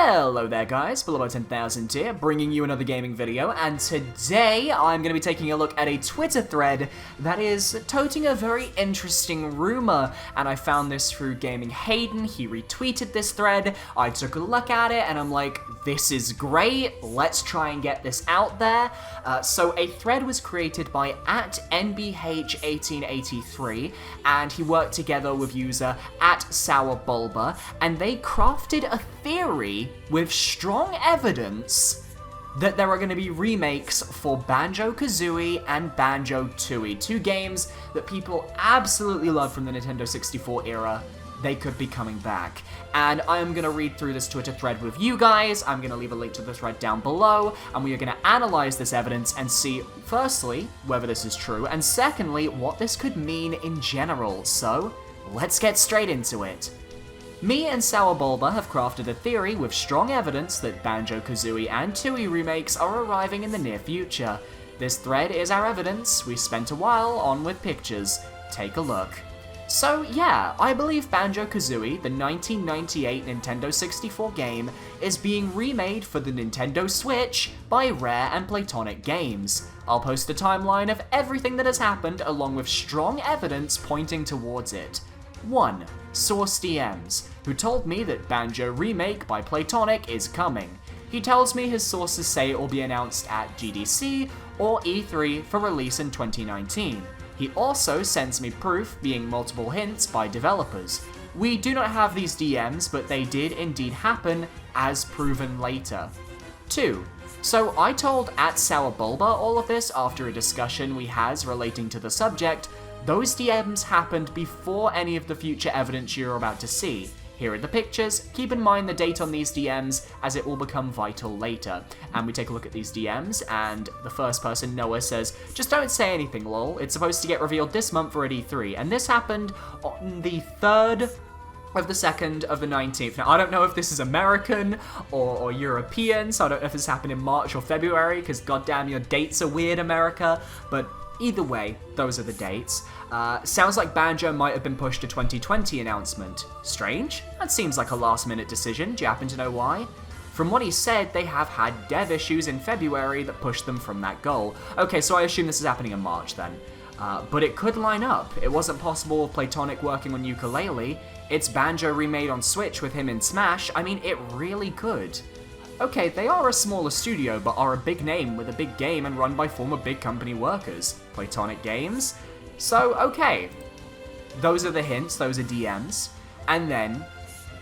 Hello there guys, below 10,000 here, bringing you another gaming video, and today I'm going to be taking a look at a Twitter thread that is toting a very interesting rumor, and I found this through Gaming Hayden. He retweeted this thread, I took a look at it, and I'm like, this is great, let's try and get this out there. So a thread was created by @NBH1883, and he worked together with user @SourBulba, and they crafted a theory with strong evidence that there are going to be remakes for Banjo-Kazooie and Banjo-Tooie, two games that people absolutely love from the Nintendo 64 era. They could be coming back. And I'm going to read through this Twitter thread with you guys. I'm going to leave a link to the thread down below, and we are going to analyze this evidence and see, firstly, whether this is true, and secondly, what this could mean in general. So, let's get straight into it. Me and SourBulba have crafted a theory with strong evidence that Banjo-Kazooie and Tooie remakes are arriving in the near future. This thread is our evidence we spent a while on with pictures. Take a look. So yeah, I believe Banjo-Kazooie, the 1998 Nintendo 64 game, is being remade for the Nintendo Switch by Rare and Playtonic Games. I'll post a timeline of everything that has happened along with strong evidence pointing towards it. 1. Source DMs, who told me that Banjo Remake by Playtonic is coming. He tells me his sources say it will be announced at GDC or E3 for release in 2019. He also sends me proof, being multiple hints by developers. We do not have these DMs, but they did indeed happen, as proven later. 2. So I told @SourBulba all of this after a discussion we has relating to the subject. Those DMs happened before any of the future evidence you're about to see. Here are the pictures. Keep in mind the date on these DMs, as it will become vital later. And we take a look at these DMs, and the first person, Noah, says, "Just don't say anything, lol. It's supposed to get revealed this month or at E3." And this happened on the 3rd of the 2nd of the 19th. Now, I don't know if this is American or European, so I don't know if this happened in March or February, because goddamn, your dates are weird, America. But either way, those are the dates. Sounds like Banjo might have been pushed to 2020 announcement. Strange? That seems like a last-minute decision. Do you happen to know why? From what he said, they have had dev issues in February that pushed them from that goal. Okay, so I assume this is happening in March then. But it could line up. It wasn't possible with Playtonic working on Yooka-Laylee. It's Banjo remade on Switch with him in Smash. I mean, it really could. Okay, they are a smaller studio, but are a big name with a big game and run by former big company workers. Playtonic Games? So, okay. Those are the hints, those are DMs. And then,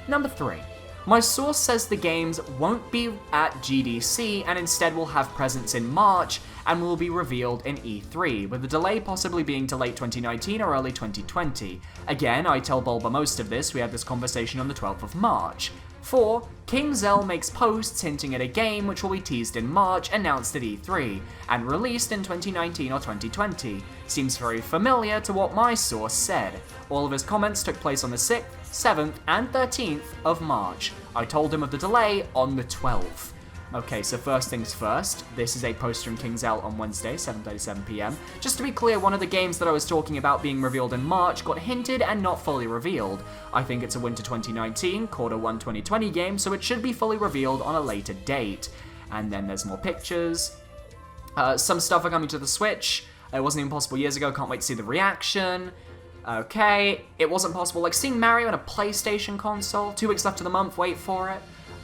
number 3. My source says the games won't be at GDC and instead will have presence in March and will be revealed in E3, with the delay possibly being to late 2019 or early 2020. Again, I tell Bulba most of this, we had this conversation on the 12th of March. 4. King Zell makes posts hinting at a game which will be teased in March, announced at E3, and released in 2019 or 2020. Seems very familiar to what my source said. All of his comments took place on the 6th, 7th, and 13th of March. I told him of the delay on the 12th. Okay, so first things first, this is a post from King Zell on Wednesday, 7:37 PM. Just to be clear, one of the games that I was talking about being revealed in March got hinted and not fully revealed. I think it's a Winter 2019, Quarter 1 2020 game, so it should be fully revealed on a later date. And then there's more pictures. Some stuff are coming to the Switch. It wasn't even possible years ago, can't wait to see the reaction. Okay, it wasn't possible, like seeing Mario on a PlayStation console, 2 weeks left of the month, wait for it.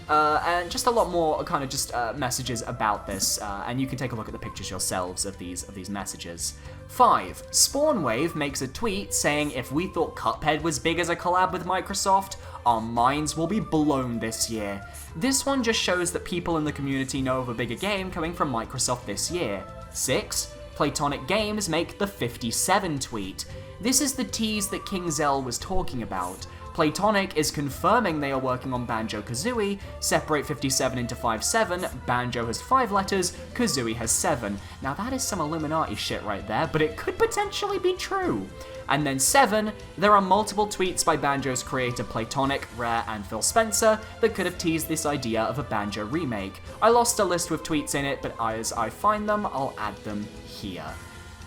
And just a lot more kind of just messages about this, and you can take a look at the pictures yourselves of these messages. 5. Spawnwave makes a tweet saying if we thought Cuphead was big as a collab with Microsoft, our minds will be blown this year. This one just shows that people in the community know of a bigger game coming from Microsoft this year. 6. Playtonic Games make the 57 tweet. This is the tease that King Zell was talking about. Playtonic is confirming they are working on Banjo-Kazooie, separate 57 into 5-7, Banjo has 5 letters, Kazooie has 7. Now that is some Illuminati shit right there, but it could potentially be true. And then 7, there are multiple tweets by Banjo's creator Playtonic, Rare, and Phil Spencer that could have teased this idea of a Banjo remake. I lost a list with tweets in it, but as I find them, I'll add them here.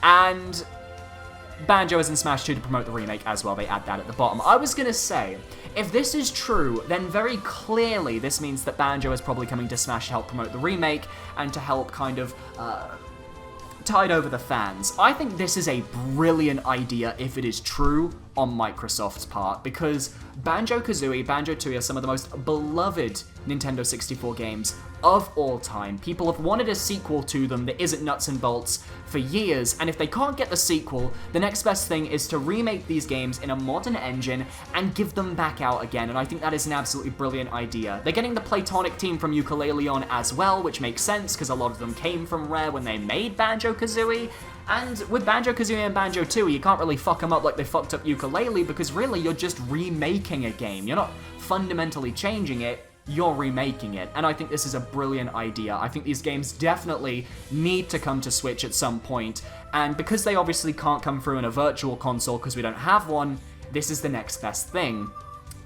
And Banjo is in Smash 2 to promote the remake as well. They add that at the bottom. I was gonna say, if this is true, then very clearly this means that Banjo is probably coming to Smash to help promote the remake and to help kind of tide over the fans. I think this is a brilliant idea if it is true on Microsoft's part, because Banjo-Kazooie, Banjo-Tooie are some of the most beloved Nintendo 64 games of all time. People have wanted a sequel to them that isn't nuts and bolts for years, and if they can't get the sequel, the next best thing is to remake these games in a modern engine and give them back out again, and I think that is an absolutely brilliant idea. They're getting the Platonic team from Yooka-Laylee on as well, which makes sense, because a lot of them came from Rare when they made Banjo-Kazooie, and with Banjo-Kazooie and Banjo-Tooie, you can't really fuck them up like they fucked up Yooka-Laylee, because really, you're just remaking a game. You're not fundamentally changing it, you're remaking it, and I think this is a brilliant idea. I think these games definitely need to come to Switch at some point, and because they obviously can't come through in a virtual console because we don't have one, this is the next best thing.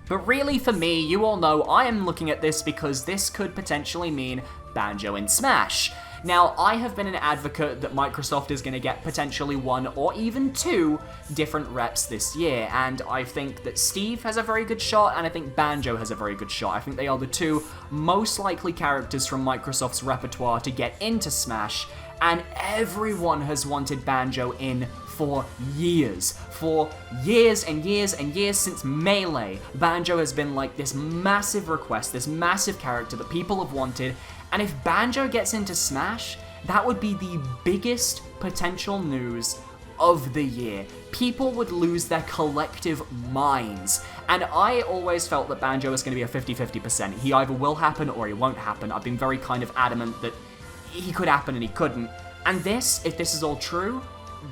But really, for me, you all know I am looking at this because this could potentially mean Banjo in Smash. Now, I have been an advocate that Microsoft is going to get potentially 1 or even 2 different reps this year, and I think that Steve has a very good shot, and I think Banjo has a very good shot. I think they are the 2 most likely characters from Microsoft's repertoire to get into Smash, and everyone has wanted Banjo in for years. For years and years and years since Melee, Banjo has been like this massive request, this massive character that people have wanted, and if Banjo gets into Smash, that would be the biggest potential news of the year. People would lose their collective minds. And I always felt that Banjo was going to be a 50-50%. He either will happen or he won't happen. I've been very kind of adamant that he could happen and he couldn't. And this, if this is all true,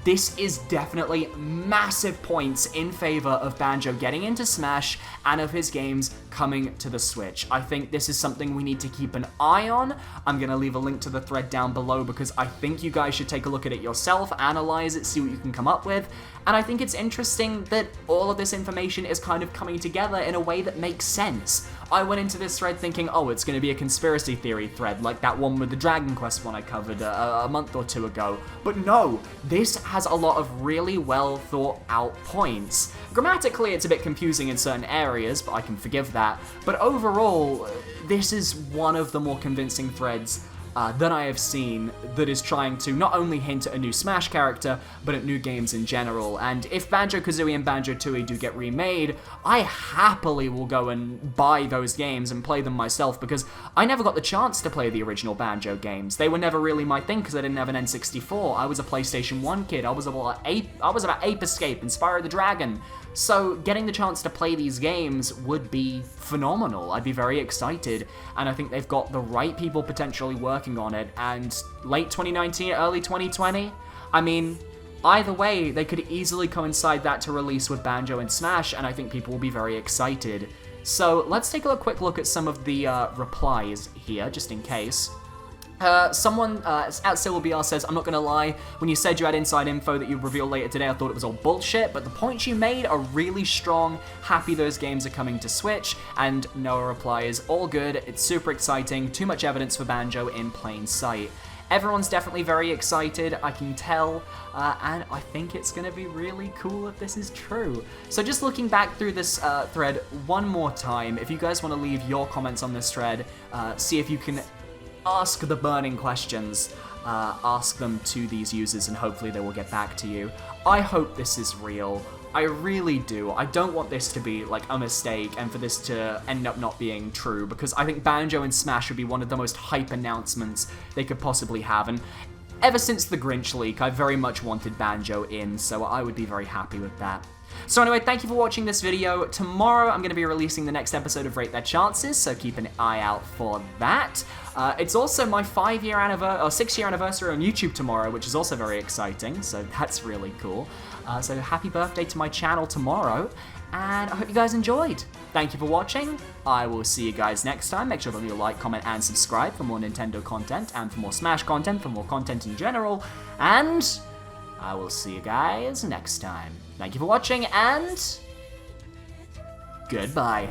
this is definitely massive points in favor of Banjo getting into Smash and of his games coming to the Switch. I think this is something we need to keep an eye on. I'm going to leave a link to the thread down below because I think you guys should take a look at it yourself, analyze it, see what you can come up with. And I think it's interesting that all of this information is kind of coming together in a way that makes sense. I went into this thread thinking, oh, it's going to be a conspiracy theory thread, like that one with the Dragon Quest one I covered a month or 2 ago. But no, this has a lot of really well thought out points. Grammatically, it's a bit confusing in certain areas, but I can forgive that. But overall, this is one of the more convincing threads that I have seen that is trying to not only hint at a new Smash character, but at new games in general. And if Banjo-Kazooie and Banjo-Tooie do get remade, I happily will go and buy those games and play them myself, because I never got the chance to play the original Banjo games. They were never really my thing because I didn't have an N64. I was a PlayStation 1 kid. I was about Ape Escape and Spyro the Dragon. So getting the chance to play these games would be phenomenal. I'd be very excited, and I think they've got the right people potentially working on it, and late 2019, early 2020, I mean, either way, they could easily coincide that to release with Banjo and Smash, and I think people will be very excited. So let's take a quick look at some of the replies here, just in case. Someone at SilverBR says, I'm not gonna lie, when you said you had inside info that you'd reveal later today, I thought it was all bullshit, but the points you made are really strong. Happy those games are coming to Switch. And Noah replies, all good, it's super exciting, too much evidence for Banjo in plain sight. Everyone's definitely very excited, I can tell, and I think it's going to be really cool if this is true. So just looking back through this thread one more time, if you guys want to leave your comments on this thread, see if you can ask the burning questions, ask them to these users, and hopefully they will get back to you. I hope this is real. I really do. I don't want this to be like a mistake and for this to end up not being true, because I think Banjo and Smash would be one of the most hype announcements they could possibly have, and ever since the Grinch leak, I very much wanted Banjo in, so I would be very happy with that. So anyway, thank you for watching this video. Tomorrow I'm going to be releasing the next episode of Rate Their Chances, so keep an eye out for that. It's also my 6-year anniversary on YouTube tomorrow, which is also very exciting, so that's really cool. So happy birthday to my channel tomorrow, and I hope you guys enjoyed. Thank you for watching. I will see you guys next time. Make sure that you like, comment, and subscribe for more Nintendo content, and for more Smash content, for more content in general, and I will see you guys next time. Thank you for watching, and goodbye.